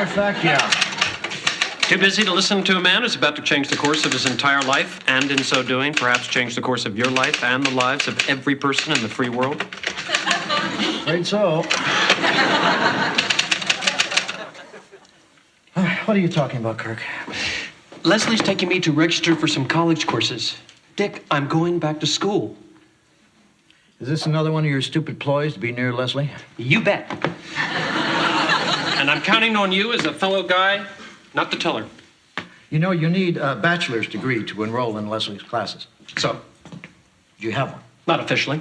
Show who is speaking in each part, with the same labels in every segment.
Speaker 1: matter of fact, yeah.
Speaker 2: Too busy to listen to a man who's about to change the course of his entire life, and in so doing, perhaps change the course of your life and the lives of every person in the free world?
Speaker 1: Afraid so. What are you talking about, Kirk?
Speaker 2: Leslie's taking me to register for some college courses. Dick, I'm going back to school.
Speaker 1: Is this another one of your stupid ploys to be near Leslie?
Speaker 2: You bet. And I'm counting on you as a fellow guy not to tell her.
Speaker 1: You know, you need a bachelor's degree to enroll in Leslie's classes.
Speaker 2: So?
Speaker 1: Do you have one?
Speaker 2: Not officially.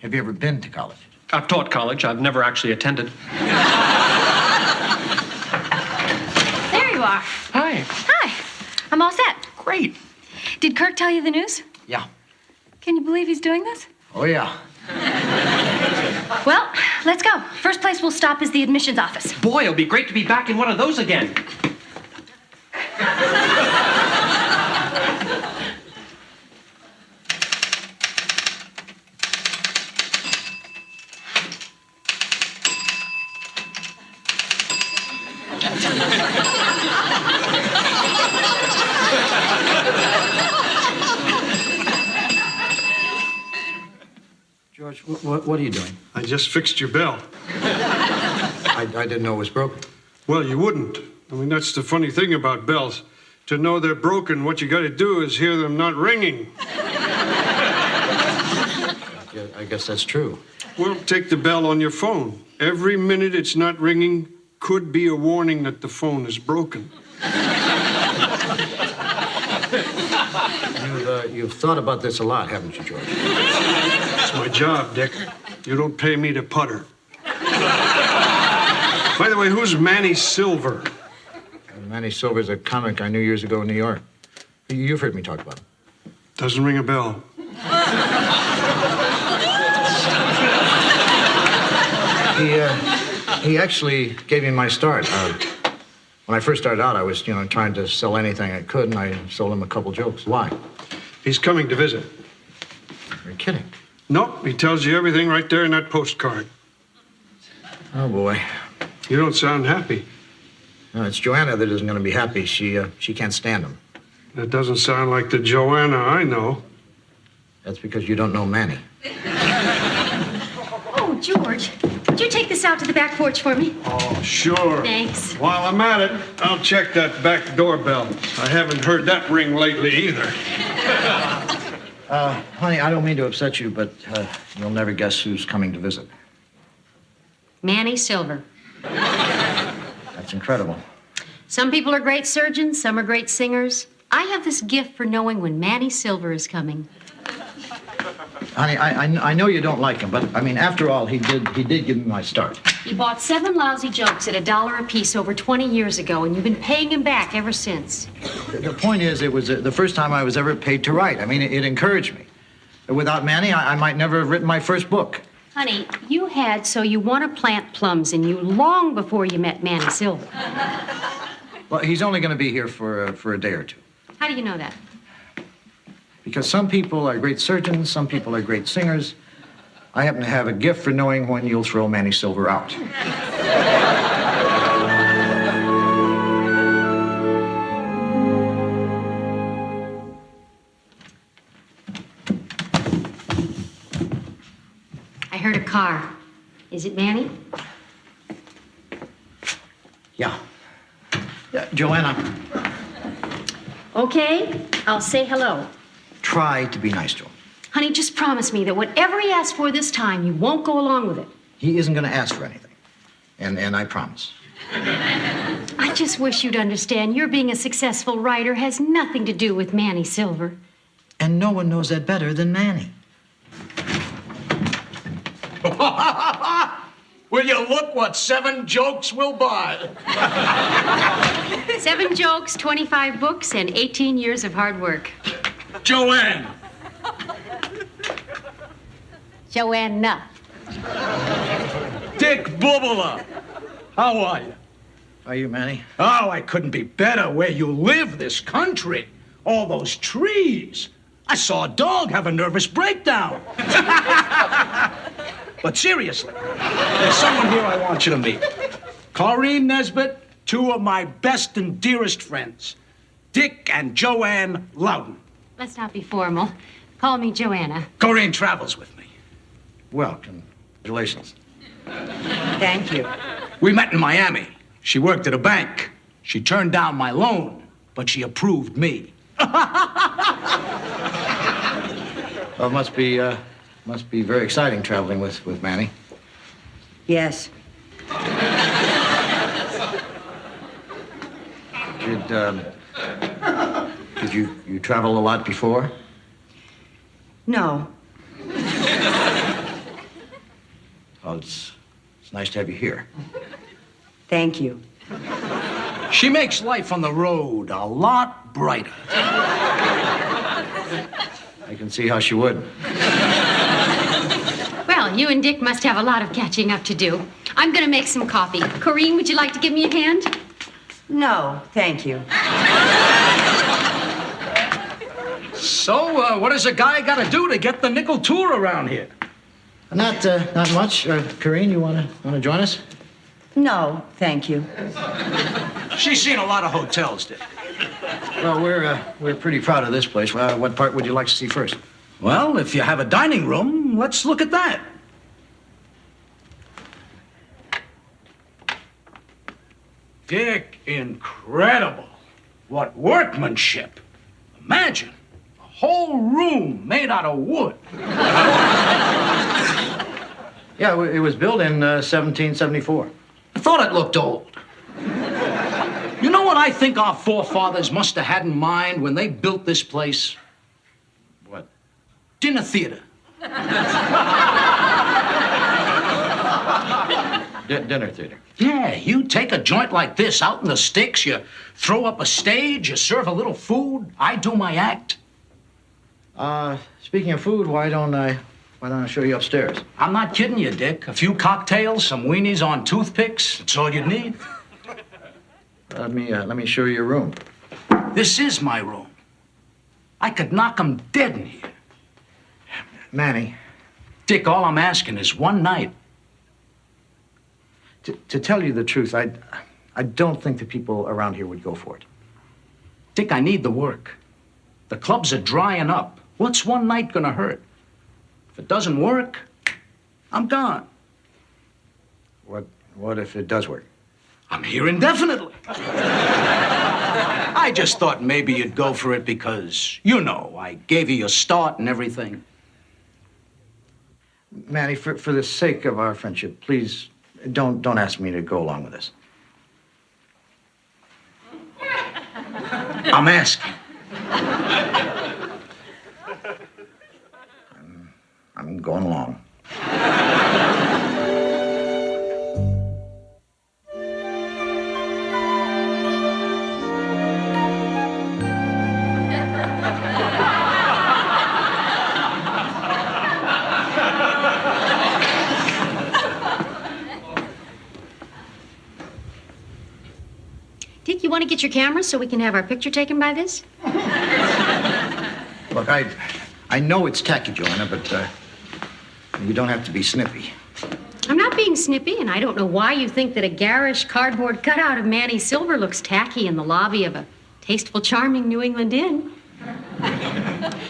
Speaker 1: Have you ever been to college?
Speaker 2: I've taught college. I've never actually attended.
Speaker 3: There you are.
Speaker 2: Hi.
Speaker 3: Hi. I'm all set.
Speaker 2: Great.
Speaker 3: Did Kirk tell you the news?
Speaker 1: Yeah.
Speaker 3: Can you believe he's doing this?
Speaker 1: Oh, yeah.
Speaker 3: Well, let's go. First place we'll stop is the admissions office.
Speaker 2: Boy, it'll be great to be back in one of those again.
Speaker 1: George, what are you doing?
Speaker 4: I just fixed your bell.
Speaker 1: I didn't know it was broken.
Speaker 4: Well, you wouldn't. I mean, that's the funny thing about bells. To know they're broken, what you got to do is hear them not ringing.
Speaker 1: Yeah, I guess that's true.
Speaker 4: Well, take the bell on your phone. Every minute it's not ringing could be a warning that the phone is broken.
Speaker 1: You've thought about this a lot, haven't you, George?
Speaker 4: It's my job, Dick. You don't pay me to putter. By the way, who's Manny Silver?
Speaker 1: Manny Silver's a comic I knew years ago in New York. You've heard me talk about him.
Speaker 4: Doesn't ring a bell.
Speaker 1: He actually gave me my start. When I first started out, I was, trying to sell anything I could, and I sold him a couple jokes. Why?
Speaker 4: He's coming to visit.
Speaker 1: You're kidding.
Speaker 4: Nope, he tells you everything right there in that postcard.
Speaker 1: Oh, boy.
Speaker 4: You don't sound happy.
Speaker 1: No, it's Joanna that isn't going to be happy. She can't stand him.
Speaker 4: That doesn't sound like the Joanna I know.
Speaker 1: That's because you don't know Manny.
Speaker 3: Oh, George, could you take this out to the back porch for me?
Speaker 4: Oh, sure.
Speaker 3: Thanks.
Speaker 4: While I'm at it, I'll check that back doorbell. I haven't heard that ring lately either.
Speaker 1: Honey, I don't mean to upset you, but you'll never guess who's coming to visit.
Speaker 3: Manny Silver.
Speaker 1: That's incredible.
Speaker 3: Some people are great surgeons, some are great singers. I have this gift for knowing when Manny Silver is coming.
Speaker 1: Honey, I know you don't like him, but, after all, he did give me my start.
Speaker 3: He bought 7 lousy jokes at $1 apiece over 20 years ago, and you've been paying him back ever since.
Speaker 1: The point is, it was the first time I was ever paid to write. It encouraged me. Without Manny, I might never have written my first book.
Speaker 3: Honey, you had So You Want to Plant Plums in you long before you met Manny Silver.
Speaker 1: Well, he's only going to be here for a day or two.
Speaker 3: How do you know that?
Speaker 1: Because some people are great surgeons, some people are great singers. I happen to have a gift for knowing when you'll throw Manny Silver out.
Speaker 3: I heard a car. Is it Manny?
Speaker 1: Yeah, Joanna.
Speaker 3: Okay, I'll say hello.
Speaker 1: Try to be nice to him.
Speaker 3: Honey, just promise me that whatever he asks for this time, you won't go along with it.
Speaker 1: He isn't going to ask for anything. And I promise.
Speaker 3: I just wish you'd understand your being a successful writer has nothing to do with Manny Silver.
Speaker 1: And no one knows that better than Manny.
Speaker 5: Will you look what 7 jokes will buy?
Speaker 3: 7 jokes, 25 books, and 18 years of hard work.
Speaker 5: Joanne.
Speaker 3: Joanna.
Speaker 5: Dick Bubala. How are you?
Speaker 1: Are you, Manny?
Speaker 5: Oh, I couldn't be better where you live, this country. All those trees. I saw a dog have a nervous breakdown. But seriously, there's someone here I want you to meet. Corrine Nesbitt, two of my best and dearest friends, Dick and Joanne Loudon.
Speaker 3: Let's not be formal. Call me Joanna.
Speaker 5: Corinne travels with me.
Speaker 1: Well, congratulations.
Speaker 6: Thank you.
Speaker 5: We met in Miami. She worked at a bank. She turned down my loan, but she approved me.
Speaker 1: Well, it must be very exciting traveling with Manny.
Speaker 6: Yes.
Speaker 1: Did you travel a lot before?
Speaker 6: No.
Speaker 1: Well, it's nice to have you here.
Speaker 6: Thank you.
Speaker 5: She makes life on the road a lot brighter.
Speaker 1: I can see how she would.
Speaker 3: Well, you and Dick must have a lot of catching up to do. I'm going to make some coffee. Corinne, would you like to give me a hand?
Speaker 6: No, thank you.
Speaker 5: So, what does a guy got to do to get the nickel tour around here?
Speaker 1: Not much. Corinne, you wanna join us?
Speaker 6: No, thank you.
Speaker 5: She's seen a lot of hotels, Dick.
Speaker 1: Well, we're pretty proud of this place. What part would you like to see first?
Speaker 5: Well, if you have a dining room, let's look at that. Dick, incredible. What workmanship. Imagine, a whole room made out of wood.
Speaker 1: Yeah, it was built in 1774.
Speaker 5: I thought it looked old. You know what I think our forefathers must have had in mind when they built this place?
Speaker 1: What?
Speaker 5: Dinner theater.
Speaker 1: Dinner theater.
Speaker 5: Yeah, you take a joint like this out in the sticks, you throw up a stage, you serve a little food, I do my act.
Speaker 1: Speaking of food, why don't I show you upstairs?
Speaker 5: I'm not kidding you, Dick. A few cocktails, some weenies on toothpicks, that's all you need.
Speaker 1: Let me show you your room.
Speaker 5: This is my room. I could knock 'em dead in here.
Speaker 1: Manny,
Speaker 5: Dick, all I'm asking is one night.
Speaker 1: to tell you the truth, I don't think the people around here would go for it.
Speaker 5: Dick, I need the work. The clubs are drying up. What's one night gonna hurt? If it doesn't work, I'm gone.
Speaker 1: What if it does work?
Speaker 5: I'm here indefinitely. I just thought maybe you'd go for it because, you know, I gave you your start and everything.
Speaker 1: Manny, for the sake of our friendship, please don't ask me to go along with this.
Speaker 5: I'm asking.
Speaker 1: I'm going along.
Speaker 3: Dick, you want to get your camera so we can have our picture taken by this?
Speaker 1: Look, I know it's tacky, Joanna, but you don't have to be snippy.
Speaker 3: I'm not being snippy, and I don't know why you think that a garish cardboard cutout of Manny Silver looks tacky in the lobby of a tasteful, charming New England inn.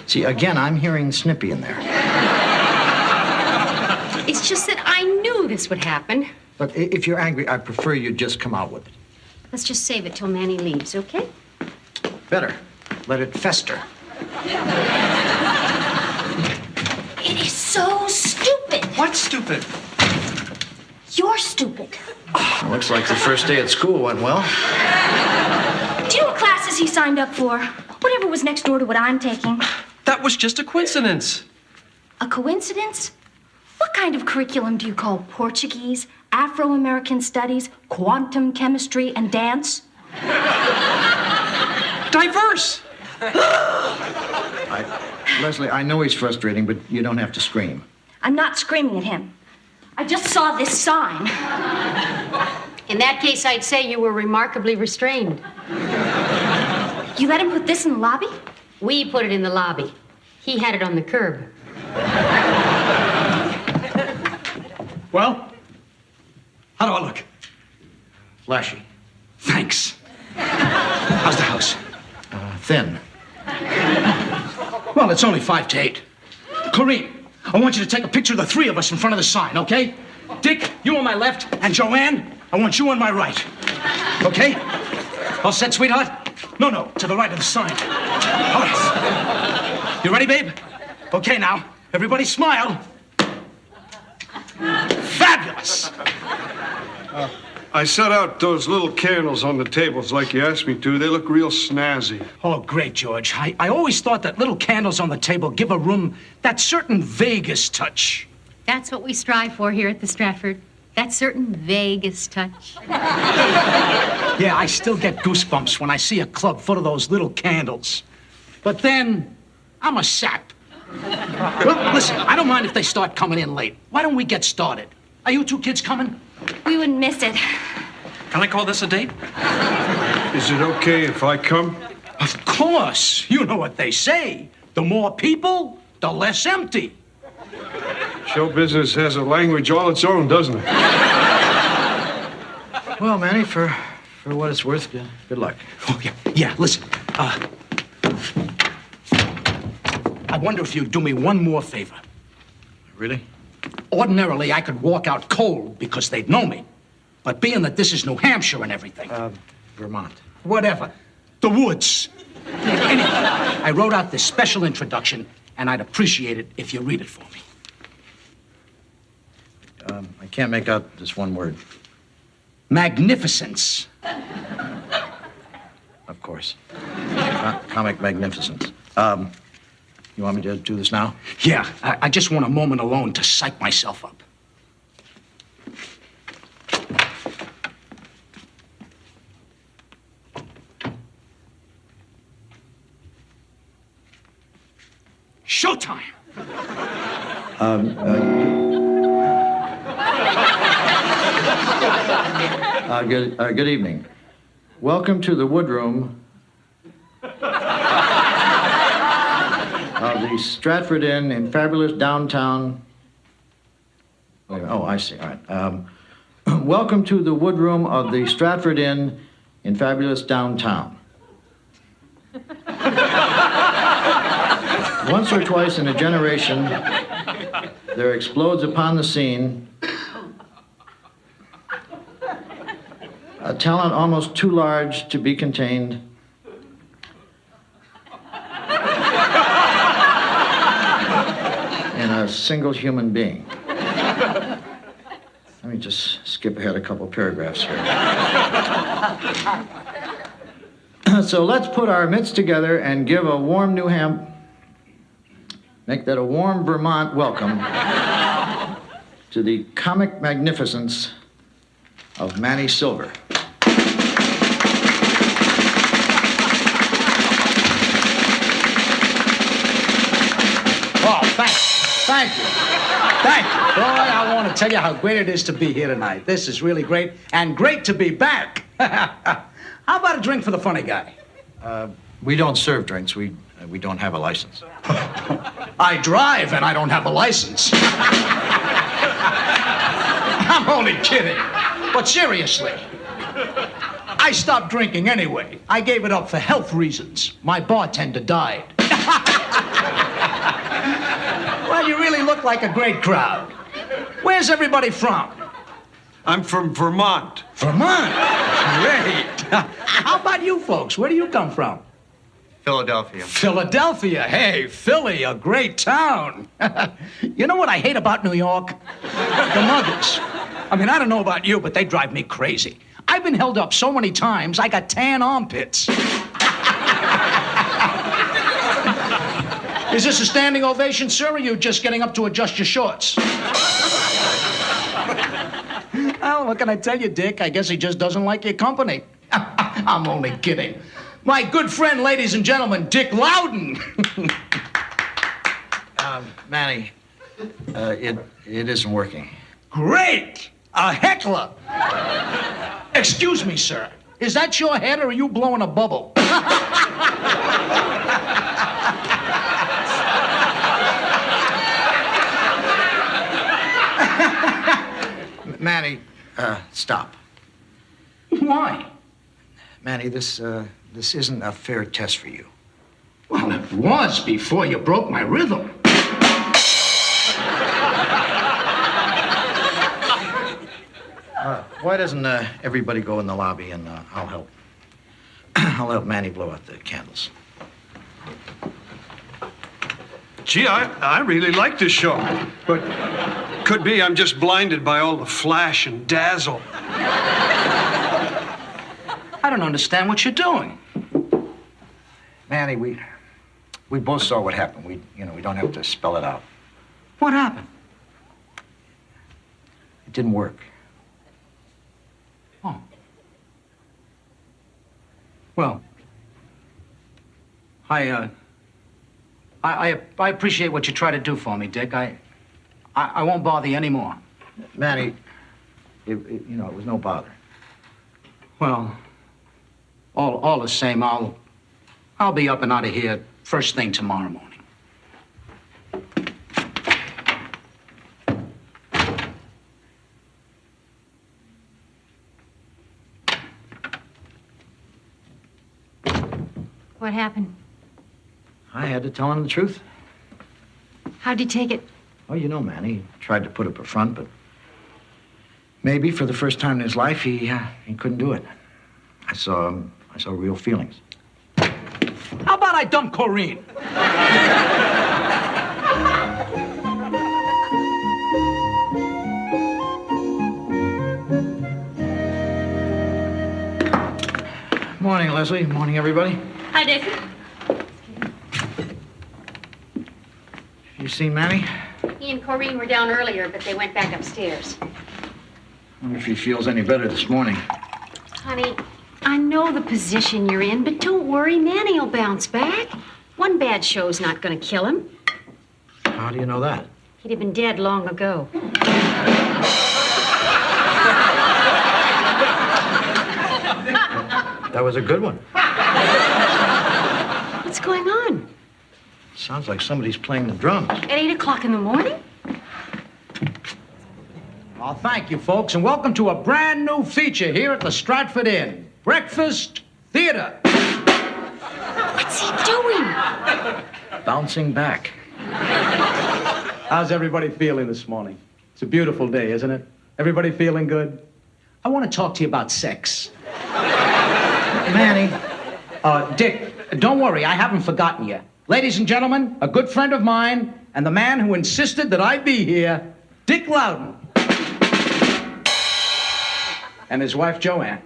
Speaker 1: See, again, I'm hearing snippy in there.
Speaker 3: It's just that I knew this would happen.
Speaker 1: But if you're angry, I prefer you just come out with it.
Speaker 3: Let's just save it till Manny leaves, okay?
Speaker 1: Better. Let it fester.
Speaker 7: It is so stupid.
Speaker 8: What's stupid?
Speaker 7: You're stupid.
Speaker 1: Looks like the first day at school went well.
Speaker 7: Do you know what classes he signed up for? Whatever was next door to what I'm taking.
Speaker 2: That was just a coincidence.
Speaker 7: A coincidence? What kind of curriculum do you call Portuguese, Afro-American studies, quantum chemistry, and dance?
Speaker 2: Diverse.
Speaker 1: Leslie, I know he's frustrating, but you don't have to scream.
Speaker 7: I'm not screaming at him. I just saw this sign.
Speaker 3: In that case, I'd say you were remarkably restrained.
Speaker 7: You let him put this in the lobby?
Speaker 3: We put it in the lobby. He had it on the curb.
Speaker 5: Well, how do I look?
Speaker 1: Flashy. thin.
Speaker 5: Well, it's only 5 to 8. Clarine, I want you to take a picture of the 3 of us in front of the sign, okay? Dick, you on my left, and Joanne, I want you on my right. Okay? All set, sweetheart? No, to the right of the sign. All right. You ready, babe? Okay, now, everybody smile. Fabulous!
Speaker 4: I set out those little candles on the tables like you asked me to. They look real snazzy.
Speaker 5: Oh, great, George. I always thought that little candles on the table give a room that certain Vegas touch.
Speaker 3: That's what we strive for here at the Stratford. That certain Vegas touch.
Speaker 5: Yeah, I still get goosebumps when I see a club full of those little candles. But then, I'm a sap. Well, listen, I don't mind if they start coming in late. Why don't we get started? Are you 2 kids coming?
Speaker 7: We wouldn't miss it.
Speaker 2: Can I call this a date?
Speaker 4: Is it okay if I come?
Speaker 5: Of course. You know what they say. The more people, the less empty.
Speaker 4: Show business has a language all its own, doesn't it?
Speaker 1: Well, Manny, for what it's worth, good luck.
Speaker 5: Oh, yeah, listen. I wonder if you'd do me one more favor.
Speaker 1: Really?
Speaker 5: Ordinarily, I could walk out cold because they'd know me. But being that this is New Hampshire and everything...
Speaker 1: Vermont.
Speaker 5: Whatever. The woods. Anyway, I wrote out this special introduction, and I'd appreciate it if you read it for me.
Speaker 1: I can't make out this one word.
Speaker 5: Magnificence.
Speaker 1: Of course. Comic magnificence. You want me to do this now?
Speaker 5: Yeah, I just want a moment alone to psych myself up. Showtime!
Speaker 1: Good evening. Welcome to the woodroom of the Stratford Inn in fabulous downtown. Oh, I see. All right. Welcome to the woodroom of the Stratford Inn in fabulous downtown. Once or twice in a generation, there explodes upon the scene a talent almost too large to be contained. In a single human being. Let me just skip ahead a couple paragraphs here. So let's put our mitts together and give a warm make that a warm Vermont welcome to the comic magnificence of Manny Silver.
Speaker 5: Oh, thank you. Thank you. Boy, I want to tell you how great it is to be here tonight. This is really great, and great to be back. How about a drink for the funny guy?
Speaker 1: We don't serve drinks. We don't have a license.
Speaker 5: I drive, and I don't have a license. I'm only kidding. But seriously, I stopped drinking anyway. I gave it up for health reasons. My bartender died. Well, you really look like a great crowd. Where's everybody from?
Speaker 4: I'm from Vermont.
Speaker 5: Vermont? Great. How about you folks? Where do you come from?
Speaker 8: Philadelphia.
Speaker 5: Philadelphia. Hey, Philly, a great town. You know what I hate about New York? The muggers. I mean, I don't know about you, but they drive me crazy. I've been held up so many times, I got tan armpits. Is this a standing ovation, sir, or are you just getting up to adjust your shorts? Well, what can I tell you, Dick? I guess he just doesn't like your company. I'm only kidding. My good friend, ladies and gentlemen, Dick Loudon.
Speaker 1: Manny, it isn't working.
Speaker 5: Great! A heckler. Excuse me, sir. Is that your head, or are you blowing a bubble?
Speaker 1: Manny, stop.
Speaker 5: Why?
Speaker 1: Manny, this isn't a fair test for you.
Speaker 5: Well, it was before you broke my rhythm.
Speaker 1: Why doesn't everybody go in the lobby and I'll help. I'll help Manny blow out the candles.
Speaker 4: Gee, I really like this show. But could be I'm just blinded by all the flash and dazzle.
Speaker 5: I don't understand what you're doing.
Speaker 1: Manny, we both saw what happened. We don't have to spell it out.
Speaker 5: What happened?
Speaker 1: It didn't work.
Speaker 5: Oh. Well, I appreciate what you try to do for me, Dick. I won't bother you anymore.
Speaker 1: Manny, it was no bother.
Speaker 5: Well, all the same, I'll be up and out of here first thing tomorrow morning.
Speaker 3: What happened?
Speaker 1: I had to tell him the truth.
Speaker 3: How'd he take it?
Speaker 1: Oh, you know, Manny, he tried to put up a front, but maybe for the first time in his life, he couldn't do it. I saw real feelings.
Speaker 5: How about I dump Corrine?
Speaker 1: Morning, Leslie. Morning, everybody.
Speaker 3: Hi, Dick.
Speaker 1: You seen Manny?
Speaker 3: He and Corrine were down earlier, but they went back upstairs.
Speaker 1: I wonder if he feels any better this morning.
Speaker 3: Honey, I know the position you're in, but don't worry, Manny will bounce back. One bad show's not going to kill him.
Speaker 1: How do you know that?
Speaker 3: He'd have been dead long ago.
Speaker 1: That was a good one.
Speaker 3: What's going on?
Speaker 1: Sounds like somebody's playing the drums.
Speaker 3: At 8 o'clock in the morning?
Speaker 5: Well, thank you, folks, and welcome to a brand new feature here at the Stratford Inn. Breakfast Theater.
Speaker 3: What's he doing?
Speaker 1: Bouncing back.
Speaker 5: How's everybody feeling this morning? It's a beautiful day, isn't it? Everybody feeling good? I want to talk to you about sex.
Speaker 1: Manny.
Speaker 5: Dick, don't worry, I haven't forgotten you. Ladies and gentlemen, a good friend of mine and the man who insisted that I be here, Dick Loudon. And his wife, Joanne.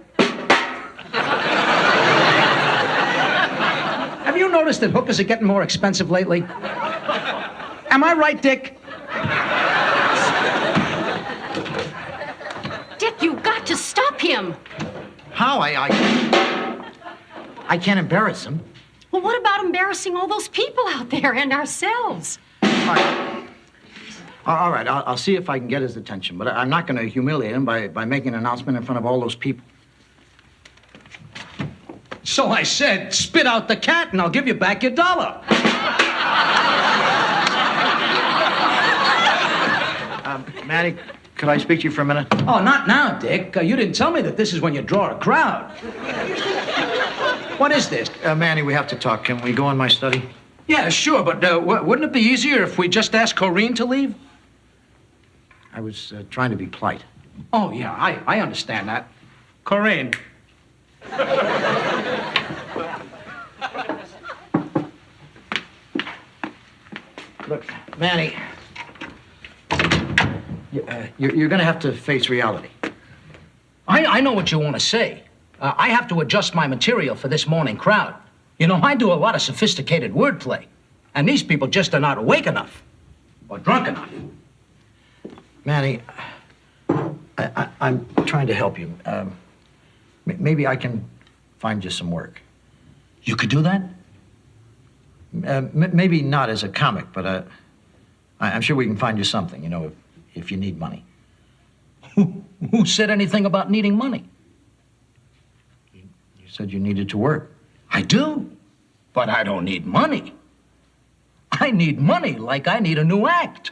Speaker 5: Have you noticed that hookers are getting more expensive lately? Am I right, Dick?
Speaker 3: Dick, you've got to stop him.
Speaker 1: How? I can't embarrass him.
Speaker 3: Well, what about embarrassing all those people out there and ourselves?
Speaker 1: All right, I'll see if I can get his attention, but I'm not going to humiliate him by making an announcement in front of all those people.
Speaker 5: So I said, spit out the cat and I'll give you back your $1.
Speaker 1: Manny, could I speak to you for a minute?
Speaker 5: Oh, not now, Dick. You didn't tell me that this is when you draw a crowd. What is this?
Speaker 1: Manny, we have to talk. Can we go in my study?
Speaker 5: Yeah, sure, but wouldn't it be easier if we just asked Corrine to leave?
Speaker 1: I was trying to be polite.
Speaker 5: Oh, yeah, I understand that. Corrine.
Speaker 1: Look, Manny, you're going to have to face reality.
Speaker 5: I know what you want to say. I have to adjust my material for this morning crowd. You know, I do a lot of sophisticated wordplay, and these people just are not awake enough or drunk enough.
Speaker 1: Manny, I'm trying to help you. Maybe I can find you some work.
Speaker 5: You could do that?
Speaker 1: Maybe not as a comic, but I'm sure we can find you something, you know, if you need money.
Speaker 5: Who said anything about needing money?
Speaker 1: You said you needed to work.
Speaker 5: I do, but I don't need money. I need money like I need a new act.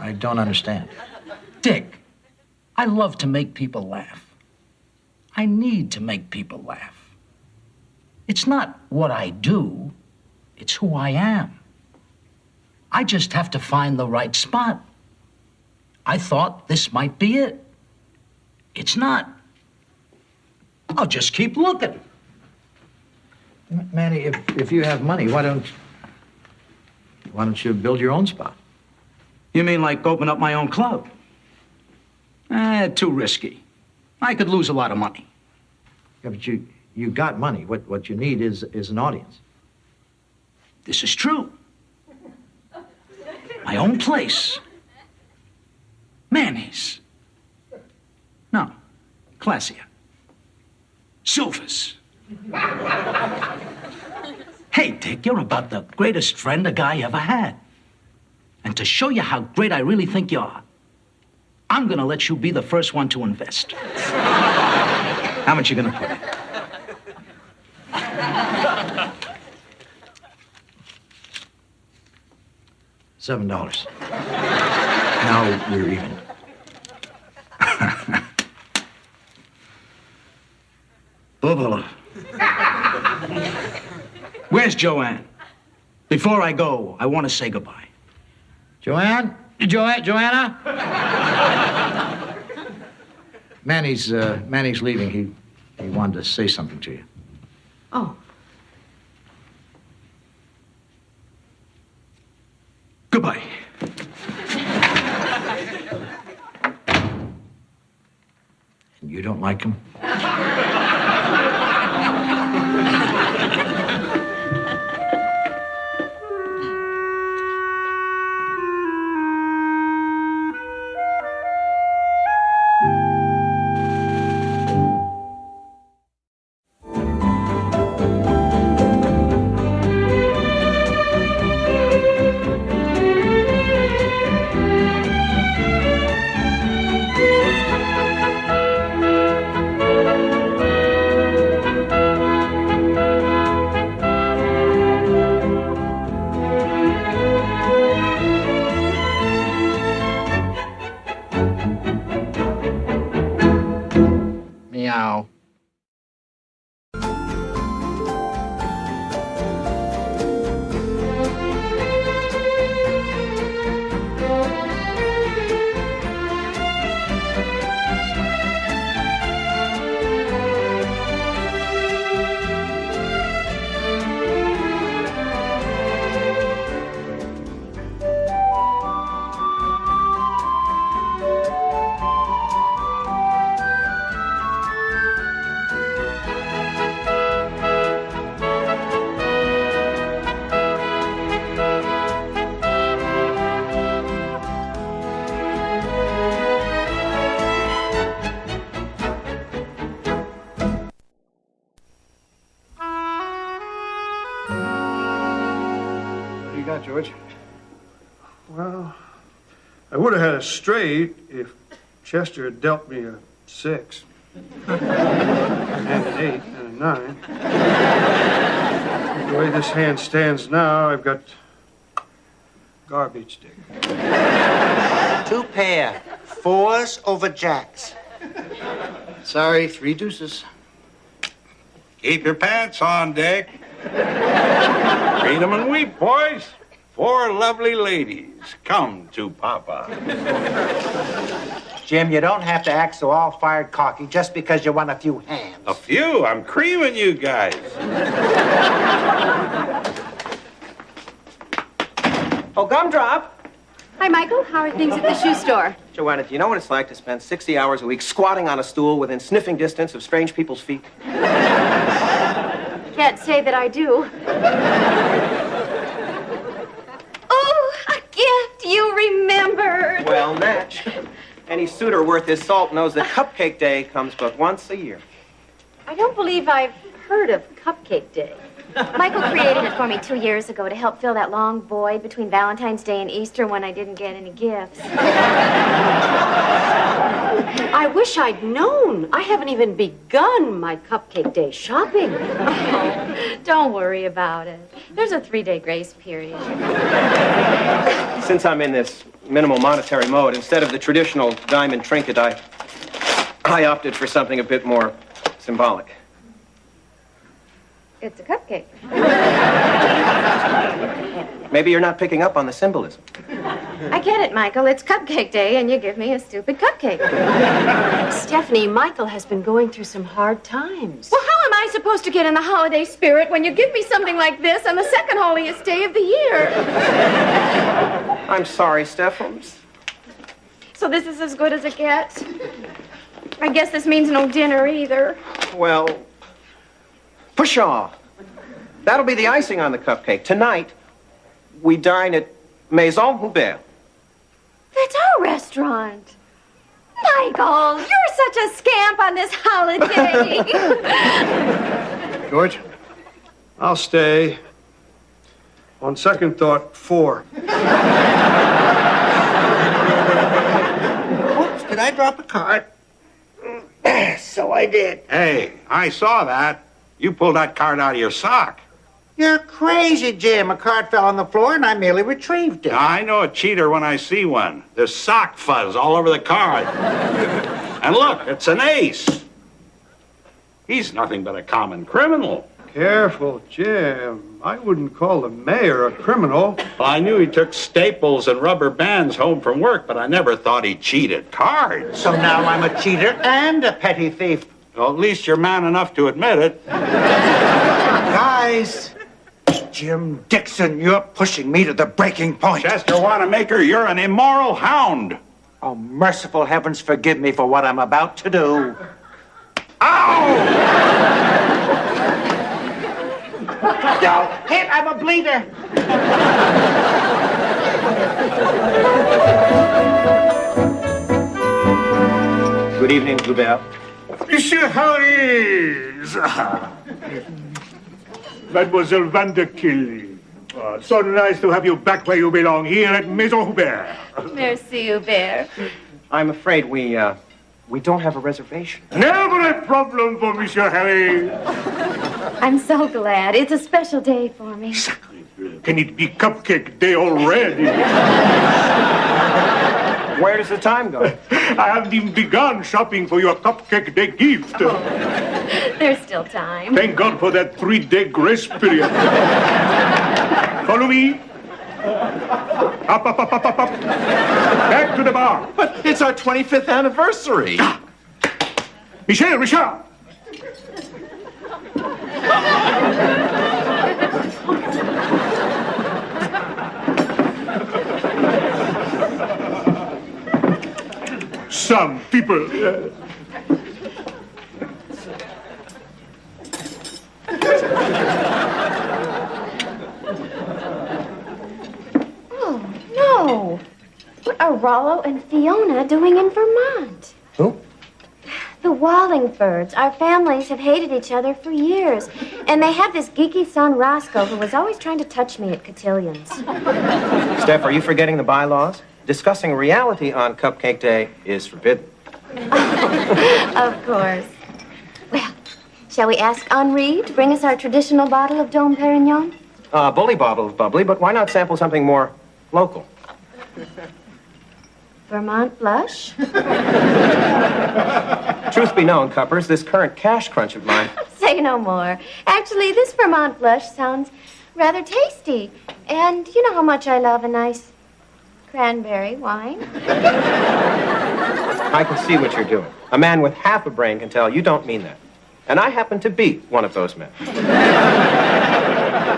Speaker 1: I don't understand.
Speaker 5: Dick, I love to make people laugh. I need to make people laugh. It's not what I do, it's who I am. I just have to find the right spot. I thought this might be it. It's not. I'll just keep looking.
Speaker 1: Manny, if you have money, why don't you build your own spot?
Speaker 5: You mean like open up my own club? Too risky. I could lose a lot of money.
Speaker 1: Yeah, but you got money. What you need is an audience.
Speaker 5: This is true. My own place. Manny's. No, classier. Silver's. Hey, Dick, you're about the greatest friend a guy ever had. And to show you how great I really think you are, I'm gonna let you be the first one to invest. How much you gonna put in?
Speaker 1: $7. Now we're even.
Speaker 5: Bubba. Where's Joanne? Before I go, I want to say goodbye.
Speaker 1: Joanna? Manny's leaving. He wanted to say something to you.
Speaker 3: Oh,
Speaker 5: Goodbye.
Speaker 1: And you don't like him? Meow.
Speaker 4: What do you got, George? Well, I would have had a straight if Chester had dealt me a 6. And an 8 and a 9. The way this hand stands now, I've got garbage, Dick.
Speaker 8: 2 pair. 4s over jacks.
Speaker 1: Sorry, 3 deuces.
Speaker 9: Keep your pants on, Dick. Read 'em and weep, boys. 4 lovely ladies come to Papa.
Speaker 8: Jim, you don't have to act so all-fired cocky just because you won a few hands.
Speaker 9: A few. I'm creaming you guys.
Speaker 10: Oh, gumdrop.
Speaker 3: hi, Michael. How are things at the shoe store?
Speaker 10: Joanna, do you know what it's like to spend 60 hours a week squatting on a stool within sniffing distance of strange people's feet?
Speaker 3: Can't say that I do. Oh, a gift you remembered.
Speaker 10: Well, Natch, any suitor worth his salt knows that Cupcake Day comes but once a year.
Speaker 3: I don't believe I've heard of Cupcake Day.
Speaker 7: Michael created it for me 2 years ago to help fill that long void between Valentine's Day and Easter when I didn't get any gifts.
Speaker 3: I wish I'd known. I haven't even begun my Cupcake Day shopping.
Speaker 7: Oh, don't worry about it. There's a 3-day grace period.
Speaker 10: Since I'm in this minimal monetary mode, instead of the traditional diamond trinket, I opted for something a bit more symbolic.
Speaker 11: It's a cupcake.
Speaker 10: Maybe you're not picking up on the symbolism.
Speaker 11: I get it, Michael. It's Cupcake Day, and you give me a stupid cupcake.
Speaker 3: Stephanie, Michael has been going through some hard times.
Speaker 11: Well, how am I supposed to get in the holiday spirit when you give me something like this on the second holiest day of the year?
Speaker 10: I'm sorry, Steph.
Speaker 11: So this is as good as it gets? I guess this means no dinner either.
Speaker 10: Well, pshaw. That'll be the icing on the cupcake. Tonight, we dine at Maison Hubert.
Speaker 11: That's our restaurant. Michael, you're such a scamp on this holiday.
Speaker 4: George, I'll stay. On second thought, 4.
Speaker 8: Oops, did I drop a card? So I did.
Speaker 9: Hey, I saw that. You pulled that card out of your sock.
Speaker 8: You're crazy, Jim. A card fell on the floor and I merely retrieved it.
Speaker 9: I know a cheater when I see one. There's sock fuzz all over the card. And look, it's an ace. He's nothing but a common criminal.
Speaker 4: Careful, Jim. I wouldn't call the mayor a criminal.
Speaker 9: Well, I knew he took staples and rubber bands home from work, but I never thought he cheated cards.
Speaker 8: So now I'm a cheater and a petty thief.
Speaker 9: Well, at least you're man enough to admit it.
Speaker 8: Guys, Jim Dixon, you're pushing me to the breaking point.
Speaker 9: Chester Wanamaker, you're an immoral hound.
Speaker 8: Oh, merciful heavens, forgive me for what I'm about to do.
Speaker 9: Ow!
Speaker 8: Don't hit, I'm a bleeder.
Speaker 10: Good evening, Hubert.
Speaker 4: Monsieur Harris! Mademoiselle Vanderkill. So nice to have you back where you belong, here at Maison Hubert.
Speaker 11: Merci, Hubert.
Speaker 10: I'm afraid we don't have a reservation.
Speaker 4: Never a problem for Monsieur Harry.
Speaker 11: I'm so glad. It's a special day for me.
Speaker 4: Can it be Cupcake Day already?
Speaker 10: Where does the time go?
Speaker 4: I haven't even begun shopping for your Cupcake Day gift.
Speaker 11: There's still time.
Speaker 4: Thank God for that 3-day grace period. Follow me. Up, up, up, up, up, up. Back to the bar.
Speaker 10: But it's our 25th anniversary.
Speaker 4: Michel, Richard. Some people...
Speaker 11: Oh, no. What are Rollo and Fiona doing in Vermont?
Speaker 10: Who?
Speaker 11: The Wallingfords. Our families have hated each other for years. And they have this geeky son, Roscoe, who was always trying to touch me at cotillions.
Speaker 10: Steph, are you forgetting the bylaws? Discussing reality on Cupcake Day is forbidden.
Speaker 11: Of course. Well, shall we ask Henri to bring us our traditional bottle of Dom Perignon?
Speaker 10: Bully bottle of bubbly, but why not sample something more local?
Speaker 11: Vermont blush?
Speaker 10: Truth be known, Cuppers, this current cash crunch of mine...
Speaker 11: Say no more. Actually, this Vermont blush sounds rather tasty. And you know how much I love a nice cranberry wine.
Speaker 10: I can see what you're doing. A man with half a brain can tell you don't mean that. And I happen to be one of those men.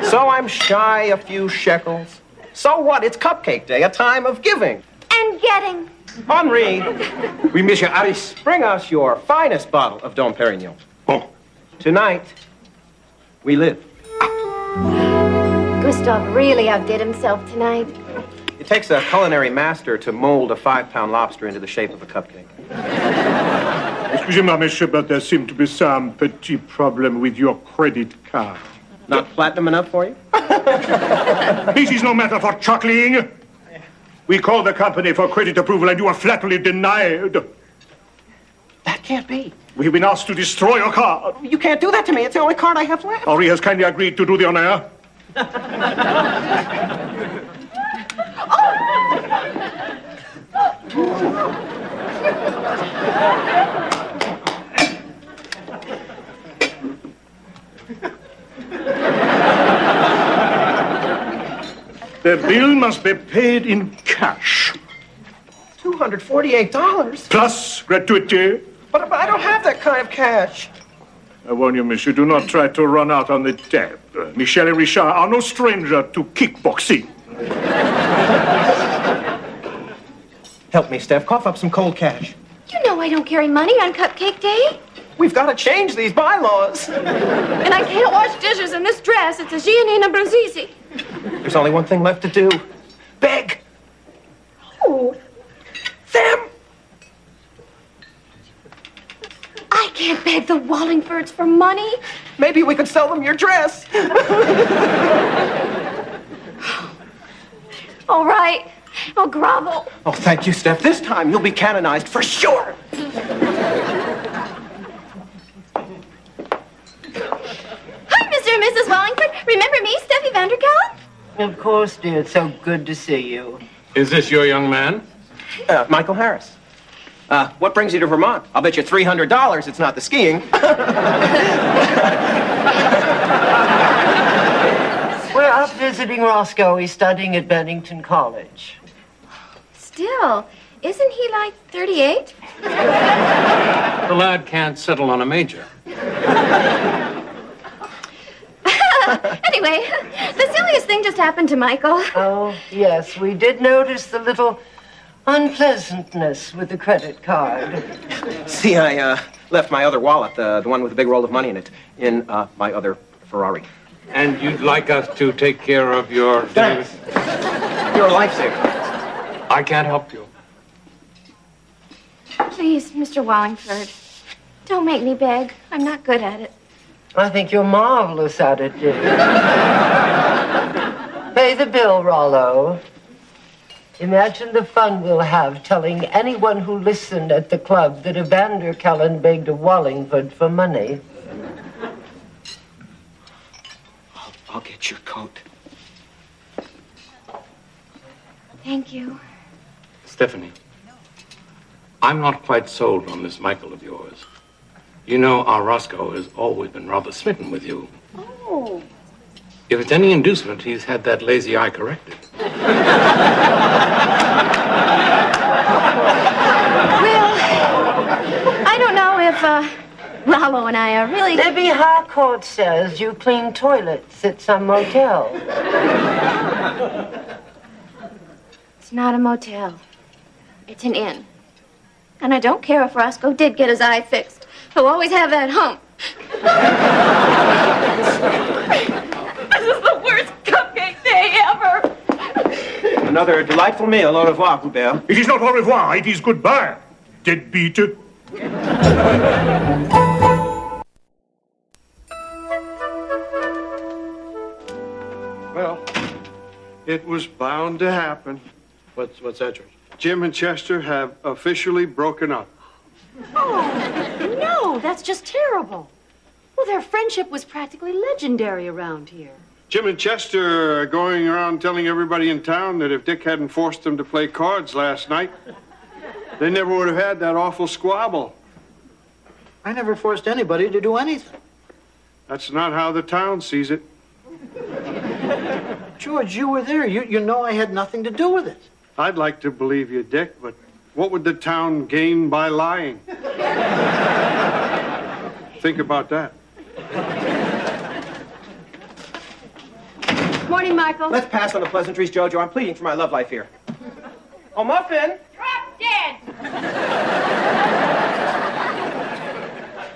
Speaker 10: So I'm shy a few shekels. So what? It's Cupcake Day, a time of giving.
Speaker 11: And getting.
Speaker 10: Henri, oui, Monsieur Harris, bring us your finest bottle of Dom Perignon.
Speaker 4: Oh.
Speaker 10: Tonight, we live.
Speaker 11: Gustav really outdid himself tonight.
Speaker 10: It takes a culinary master to mold a 5-pound lobster into the shape of a cupcake.
Speaker 4: Excusez-moi, monsieur, but there seemed to be some petit problem with your credit card.
Speaker 10: Not platinum enough for you?
Speaker 4: This is no matter for chuckling. We called the company for credit approval and you are flatly denied.
Speaker 10: That can't be.
Speaker 4: We've been asked to destroy your card.
Speaker 10: You can't do that to me. It's the only card I have left.
Speaker 4: Henri has kindly agreed to do the honor. The bill must be paid in cash.
Speaker 10: $248?
Speaker 4: Plus gratuity.
Speaker 10: But I don't have that kind of cash.
Speaker 4: I warn you, monsieur, do not try to run out on the tab. Michel and Richard are no stranger to kickboxing.
Speaker 10: Help me, Steph. Cough up some cold cash.
Speaker 11: You know I don't carry money on Cupcake Day.
Speaker 10: We've got to change these bylaws.
Speaker 11: And I can't wash dishes in this dress. It's a Giannina Brasisi.
Speaker 10: There's only one thing left to do. Beg.
Speaker 11: Oh.
Speaker 10: Them.
Speaker 11: I can't beg the Wallingfords for money.
Speaker 10: Maybe we could sell them your dress.
Speaker 11: All right. I'll grovel.
Speaker 10: Oh, thank you, Steph. This time you'll be canonized for sure.
Speaker 11: Hi, Mr. and Mrs. Wallingford. Remember me, Steffi Vanderkellen?
Speaker 6: Of course, dear. It's so good to see you.
Speaker 2: Is this your young man?
Speaker 10: Michael Harris. What brings you to Vermont? I'll bet you $300 it's not the skiing.
Speaker 6: We're up visiting Roscoe. He's studying at Bennington College.
Speaker 11: Still, isn't he like 38?
Speaker 2: The lad can't settle on a major.
Speaker 11: Anyway, the silliest thing just happened to Michael.
Speaker 6: Oh, yes, we did notice the little unpleasantness with the credit card.
Speaker 10: See, I left my other wallet, the one with the big roll of money in it, in my other Ferrari.
Speaker 2: And you'd like us to take care of your...
Speaker 10: Thanks. You're a lifesaver.
Speaker 2: I can't help you.
Speaker 11: Please, Mr. Wallingford, don't make me beg. I'm not good at it.
Speaker 6: I think you're marvelous at it, dear. Pay the bill, Rollo. Imagine the fun we'll have telling anyone who listened at the club that a Vanderkellen begged a Wallingford for money.
Speaker 10: I'll get your coat.
Speaker 11: Thank you.
Speaker 2: Stephanie, I'm not quite sold on this Michael of yours. You know, our Roscoe has always been rather smitten with you.
Speaker 11: Oh.
Speaker 2: If it's any inducement, he's had that lazy eye corrected.
Speaker 11: Well, I don't know if, Rollo and I are really...
Speaker 6: Libby Harcourt says you clean toilets at some motel.
Speaker 11: It's not a motel. It's an inn. And I don't care if Roscoe did get his eye fixed. He'll always have that hump. This is the worst cupcake day ever.
Speaker 10: Another delightful meal. Au revoir, Hubert.
Speaker 4: It is not au revoir, it is goodbye, deadbeat. Well, it was bound to happen.
Speaker 1: What's that, George?
Speaker 4: Jim and Chester have officially broken up.
Speaker 12: Oh, no, that's just terrible. Well, their friendship was practically legendary around here.
Speaker 4: Jim and Chester are going around telling everybody in town that if Dick hadn't forced them to play cards last night, they never would have had that awful squabble.
Speaker 1: I never forced anybody to do anything.
Speaker 4: That's not how the town sees it.
Speaker 1: George, you were there. You know I had nothing to do with it.
Speaker 4: I'd like to believe you, Dick, but what would the town gain by lying? Think about that.
Speaker 12: Morning, Michael.
Speaker 10: Let's pass on the pleasantries, Jojo. I'm pleading for my love life here. Oh, Muffin!
Speaker 11: Drop dead.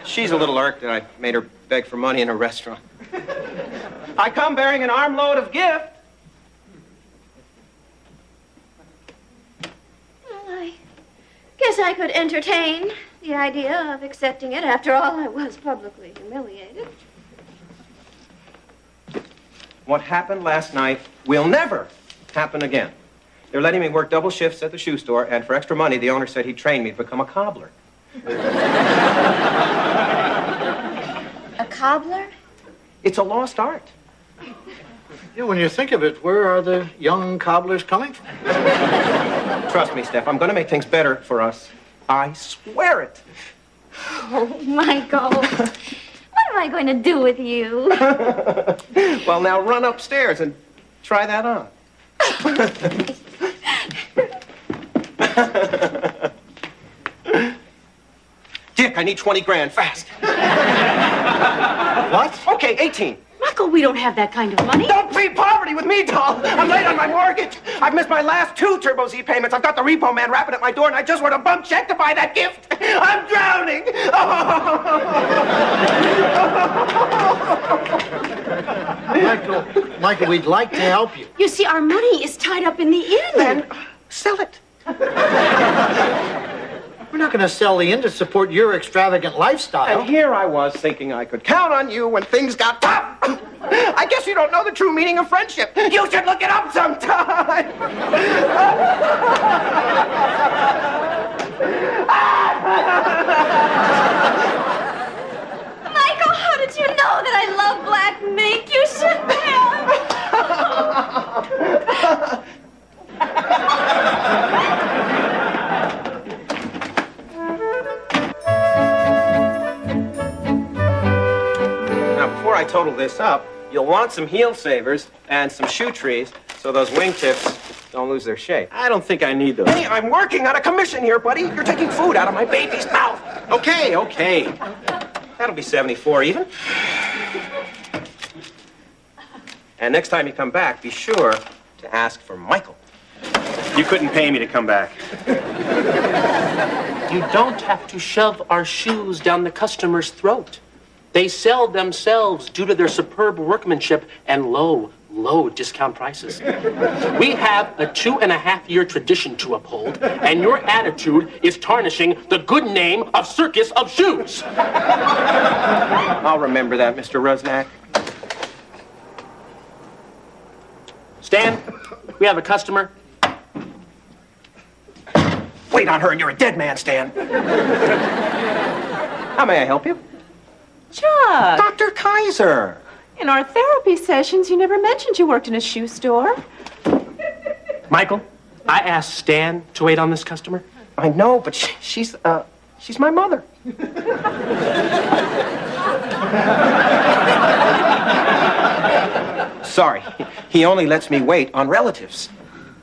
Speaker 10: She's a little irked that I made her beg for money in a restaurant. I come bearing an armload of gift.
Speaker 11: Well, I guess I could entertain the idea of accepting it. After all, I was publicly humiliated.
Speaker 10: What happened last night will never happen again. They're letting me work double shifts at the shoe store, and for extra money, the owner said he'd train me to become a cobbler.
Speaker 11: A cobbler?
Speaker 10: It's a lost art.
Speaker 1: Yeah, when you think of it, where are the young cobblers coming from?
Speaker 10: Trust me, Steph, I'm going to make things better for us. I swear it.
Speaker 11: Oh, Michael. What am I going to do with you?
Speaker 10: Well, now run upstairs and try that on. Dick, I need 20 grand, fast. What? Okay, 18.
Speaker 12: Michael, we don't have that kind of money.
Speaker 10: Don't plead poverty with me, doll. I'm late on my mortgage. I've missed my last 2 Turbo Z payments. I've got the repo man rapping at my door, and I just want a bump check to buy that gift. I'm drowning.
Speaker 1: Michael, we'd like to help you.
Speaker 12: You see, our money is tied up in the inn.
Speaker 10: Then sell it.
Speaker 1: We're not going to sell the inn to support your extravagant lifestyle.
Speaker 10: And here I was thinking I could count on you when things got tough. I guess you don't know the true meaning of friendship. You should look it up sometime.
Speaker 7: Michael, how did you know that I love black mink? You shouldn't have.
Speaker 10: Now, before I total this up, you'll want some heel savers and some shoe trees so those wingtips don't lose their shape. I don't think I need those. Hey, I'm working on a commission here, buddy. You're taking food out of my baby's mouth. Okay. That'll be 74 even. And next time you come back, be sure to ask for Michael. You couldn't pay me to come back.
Speaker 13: You don't have to shove our shoes down the customer's throat. They sell themselves due to their superb workmanship and low discount prices. We have a 2.5-year tradition to uphold, and your attitude is tarnishing the good name of Circus of Shoes.
Speaker 10: I'll remember that, Mr. Rusnak.
Speaker 13: Stan, we have a customer.
Speaker 10: Wait on her and you're a dead man, Stan. How may I help you?
Speaker 12: Chuck.
Speaker 10: Dr. Kaiser.
Speaker 12: In our therapy sessions, you never mentioned you worked in a shoe store.
Speaker 13: Michael, I asked Stan to wait on this customer.
Speaker 10: I know, but she's my mother. Sorry, he only lets me wait on relatives.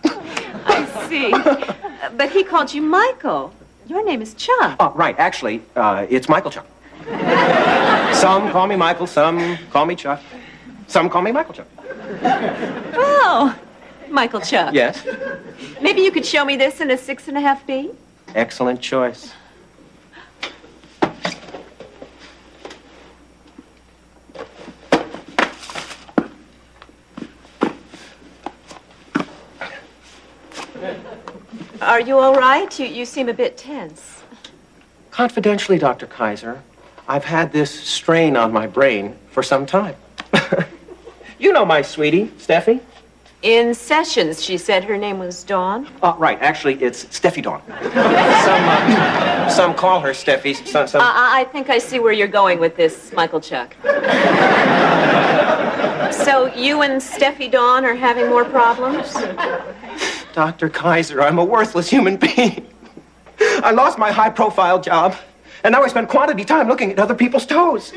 Speaker 12: I see. But he called you Michael. Your name is Chuck.
Speaker 10: Oh, right. Actually, it's Michael Chuck. Some call me Michael, some call me Chuck. Some call me Michael Chuck.
Speaker 12: Oh, Michael Chuck.
Speaker 10: Yes?
Speaker 12: Maybe you could show me this in a 6.5B?
Speaker 10: Excellent choice.
Speaker 12: Are you all right? You seem a bit tense.
Speaker 10: Confidentially, Dr. Kaiser, I've had this strain on my brain for some time. You know my sweetie, Steffi?
Speaker 12: In sessions, she said her name was Dawn.
Speaker 10: Right. Actually, it's Steffi Dawn. Some call her Steffi. Some...
Speaker 12: I think I see where you're going with this, Michael Chuck. So you and Steffi Dawn are having more problems?
Speaker 10: Dr. Kaiser, I'm a worthless human being. I lost my high-profile job, and now I spend quality time looking at other people's toes.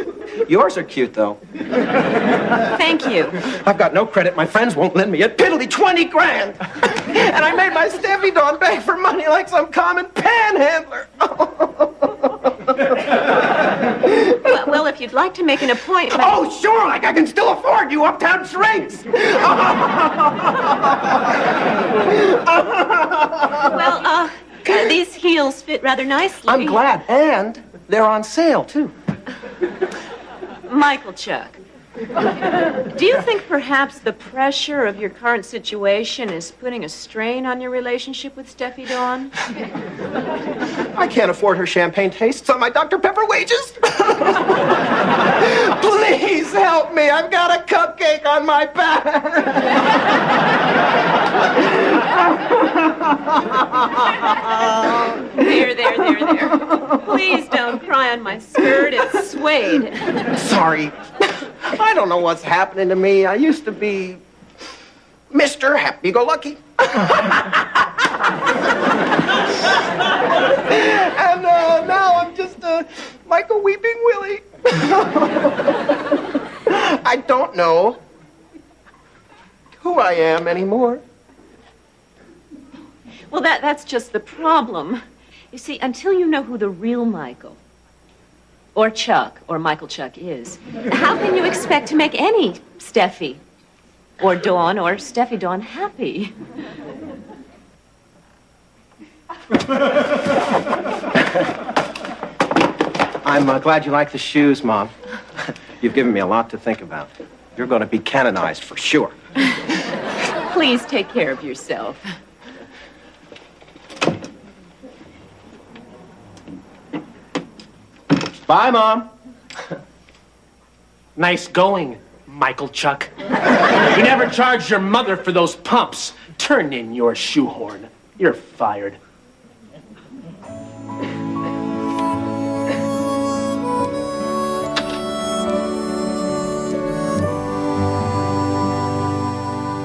Speaker 10: Yours are cute, though.
Speaker 12: Thank you.
Speaker 10: I've got no credit. My friends won't lend me a piddly 20 grand. And I made my Steffi Dawn beg for money like some common panhandler.
Speaker 12: Well, if you'd like to make an appointment...
Speaker 10: Oh, sure, like I can still afford you uptown shrinks.
Speaker 12: Well, these heels fit rather nicely.
Speaker 10: I'm glad, and they're on sale, too.
Speaker 12: Michael Chuck, do you think perhaps the pressure of your current situation is putting a strain on your relationship with Steffi Dawn?
Speaker 10: I can't afford her champagne tastes on my Dr. Pepper wages. Please help me. I've got a cupcake on my back.
Speaker 12: There. Please don't cry on my skirt. It's suede.
Speaker 10: Sorry. I don't know what's happening to me. I used to be Mr. Happy-Go-Lucky. And now I'm just Michael Weeping Willie. I don't know who I am anymore.
Speaker 12: Well, that's just the problem. You see, until you know who the real Michael or Chuck or Michael Chuck is, how can you expect to make any Steffi or Dawn or Steffi Dawn happy?
Speaker 10: I'm glad you like the shoes, Mom. You've given me a lot to think about. You're going to be canonized for sure.
Speaker 12: Please take care of yourself.
Speaker 10: Bye, Mom.
Speaker 13: Nice going, Michael Chuck. You never charged your mother for those pumps. Turn in your shoehorn. You're fired.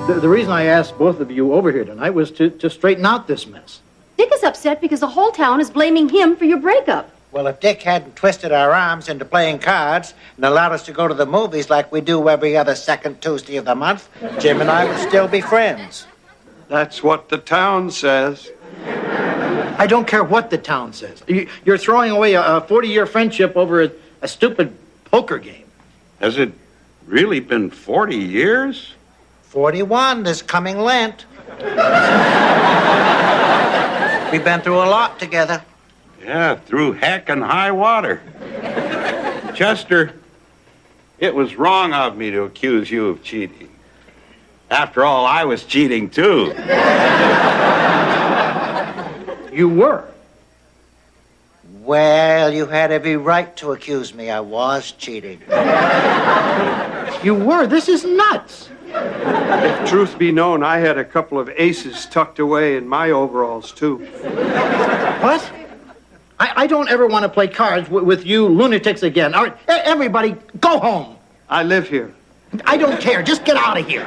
Speaker 1: The reason I asked both of you over here tonight was to straighten out this mess.
Speaker 3: Dick is upset because the whole town is blaming him for your breakup.
Speaker 8: Well, if Dick hadn't twisted our arms into playing cards and allowed us to go to the movies like we do every other second Tuesday of the month, Jim and I would still be friends.
Speaker 4: That's what the town says.
Speaker 1: I don't care what the town says. You're throwing away a 40-year friendship over a stupid poker game.
Speaker 9: Has it really been 40 years?
Speaker 8: 41 this coming Lent. We've been through a lot together.
Speaker 9: Yeah, through heck and high water. Chester, it was wrong of me to accuse you of cheating. After all, I was cheating too.
Speaker 1: You were.
Speaker 8: Well, you had every right to accuse me. I was cheating.
Speaker 1: You were. This is nuts.
Speaker 4: If truth be known, I had a couple of aces tucked away in my overalls, too.
Speaker 1: What? I don't ever want to play cards with you lunatics again. All right, everybody, go home.
Speaker 4: I live here.
Speaker 1: I don't care. Just get out of here.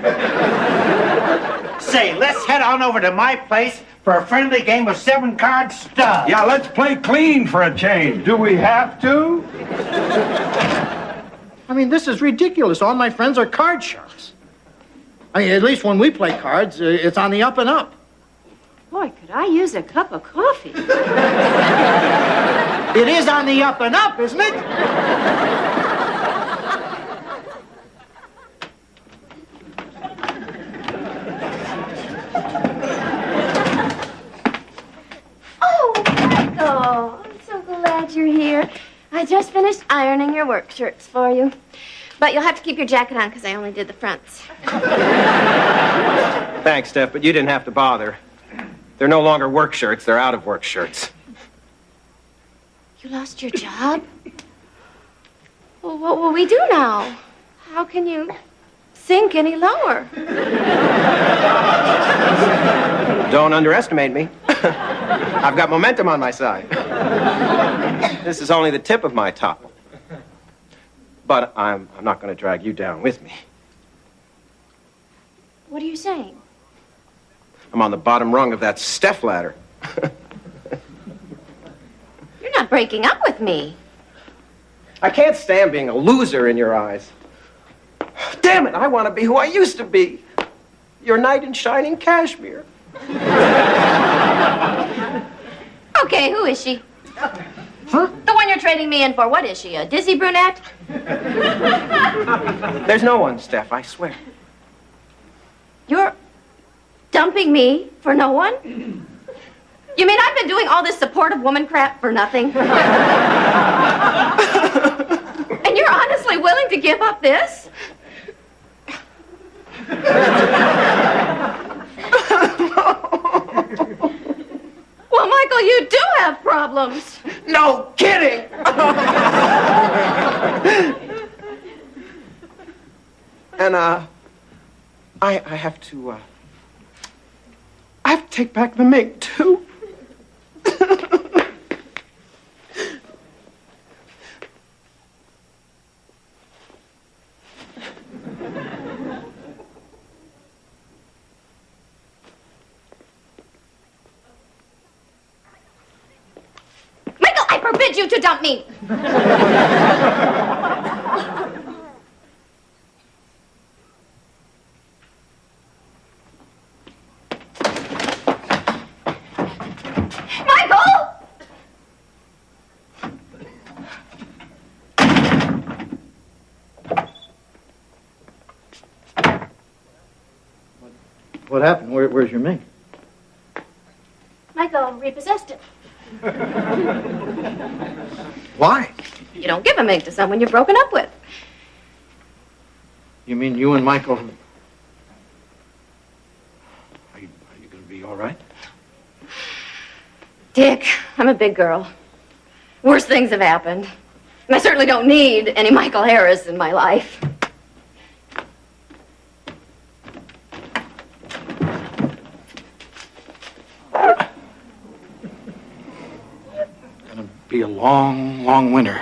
Speaker 8: Say, let's head on over to my place for a friendly game of 7-card stud.
Speaker 9: Yeah, let's play clean for a change.
Speaker 4: Do we have to?
Speaker 1: I mean, this is ridiculous. All my friends are card sharks. I mean, at least when we play cards, it's on the up and up.
Speaker 3: Boy, could I use a cup of coffee.
Speaker 1: It is on the up and up, isn't it?
Speaker 11: Oh, Michael, I'm so glad you're here. I just finished ironing your work shirts for you. But you'll have to keep your jacket on because I only did the fronts.
Speaker 10: Thanks, Steph, but you didn't have to bother. They're no longer work shirts, they're out of work shirts.
Speaker 11: You lost your job? Well, what will we do now? How can you sink any lower?
Speaker 10: Don't underestimate me. I've got momentum on my side. This is only the tip of my top. But I'm not going to drag you down with me.
Speaker 11: What are you saying?
Speaker 10: I'm on the bottom rung of that Steph ladder.
Speaker 11: You're not breaking up with me.
Speaker 10: I can't stand being a loser in your eyes. Damn it, I want to be who I used to be. Your knight in shining cashmere.
Speaker 11: Okay, who is she? Huh? The one you're trading me in for. What is she, a dizzy brunette?
Speaker 10: There's no one, Steph, I swear.
Speaker 11: You're dumping me for no one? You mean I've been doing all this supportive woman crap for nothing? And you're honestly willing to give up this? Well, Michael, you do have problems.
Speaker 10: No kidding! And, I have to take back the mink, too.
Speaker 11: Michael, I forbid you to dump me.
Speaker 1: What happened? Where's your mink?
Speaker 11: Michael repossessed it.
Speaker 1: Why?
Speaker 11: You don't give a mink to someone you've broken up with.
Speaker 1: You mean you and Michael...
Speaker 5: Are you going to be all right?
Speaker 11: Dick, I'm a big girl. Worse things have happened. And I certainly don't need any Michael Harris in my life.
Speaker 5: Gonna be a long, long winter.